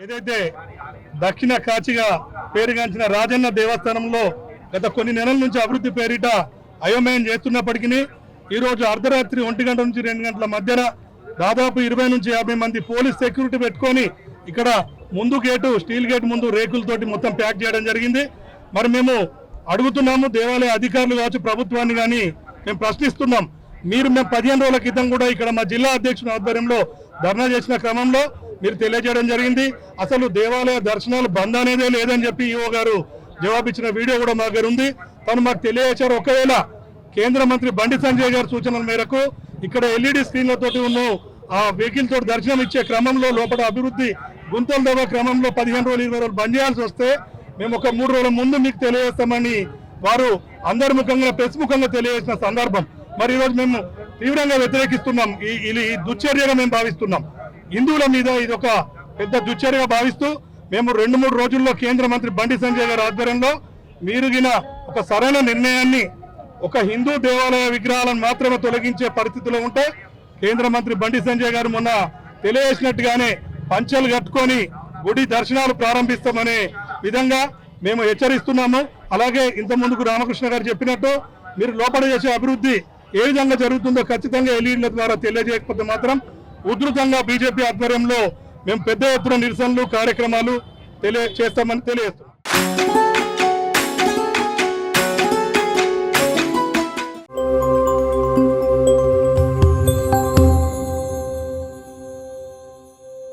ఏదైతే దక్షిణ కాచిగా పేరుగాంచిన రాజన్న దేవస్థానంలో గత కొన్ని నెలల నుంచి అభివృద్ధి పేరిట అయోమయం చేస్తున్నప్పటికీ ఈరోజు అర్ధరాత్రి 1 గంట నుంచి 2 గంటల మధ్యన దాదాపు 20 నుంచి 50 మంది పోలీస్ సెక్యూరిటీ పెట్టుకొని ఇక్కడ ముందు గేటు స్టీల్ గేట్ ముందు రేకులతోటి మొత్తం ప్యాక్ చేయడం జరిగింది. మరి మేము అడుగుతున్నాము దేవాలయ అధికారులు కావచ్చు ప్రభుత్వాన్ని కానీ మేము ప్రశ్నిస్తున్నాం. మేము 15 రోజుల క్రితం కూడా ఇక్కడ మా జిల్లా అధ్యక్షుని ఆధ్వర్యంలో ధర్నా చేసిన క్రమంలో మీరు తెలియజేయడం జరిగింది. అసలు దేవాలయ దర్శనాలు బంద్ అనేదే లేదని చెప్పి ఈఓ గారు జవాబిచ్చిన వీడియో కూడా మా దగ్గర ఉంది. తను మాకు తెలియజేశారు. ఒకవేళ కేంద్ర మంత్రి బండి సంజయ్ గారి సూచనల మేరకు ఇక్కడ ఎల్ఈడి స్క్రీన్లతోటి ఉన్న ఆ వెహికల్ తోటి దర్శనం ఇచ్చే క్రమంలో లోపల అభివృద్ధి గుంతలు దవ్వ క్రమంలో 15 రోజులు 20 రోజులు బంద్ చేయాల్సి వస్తే మేము ఒక 3 రోజుల ముందు మీకు తెలియజేస్తామని వారు అందరి ముఖంగా ప్రెస్ ముఖంగా తెలియజేసిన సందర్భం. మరి ఈరోజు మేము తీవ్రంగా వ్యతిరేకిస్తున్నాం. ఈ దుశ్చర్యగా మేము భావిస్తున్నాం. హిందువుల మీద ఇది ఒక పెద్ద దుశ్చర్యగా భావిస్తూ మేము 2-3 రోజుల్లో కేంద్ర మంత్రి బండి సంజయ్ గారి ఆధ్వర్యంలో మీరుగిన ఒక సరైన నిర్ణయాన్ని ఒక హిందూ దేవాలయ విగ్రహాలను మాత్రమే తొలగించే పరిస్థితిలో ఉంటే కేంద్ర మంత్రి బండి సంజయ్ గారు మొన్న తెలియజేసినట్టుగానే పంచెలు కట్టుకొని గుడి దర్శనాలు ప్రారంభిస్తామనే విధంగా మేము హెచ్చరిస్తున్నాము. అలాగే ఇంత ముందుకు రామకృష్ణ గారు చెప్పినట్టు మీరు లోపల చేసే అభివృద్ధి ఏ విధంగా జరుగుతుందో ఖచ్చితంగా ఎల్ఈడీల ద్వారా తెలియజేయకపోతే మాత్రం ఉధృతంగా బీజేపీ ఆధ్వర్యంలో మేము పెద్ద ఎత్తున నిరసనలు కార్యక్రమాలు చేస్తామని తెలియజేస్తున్నాం.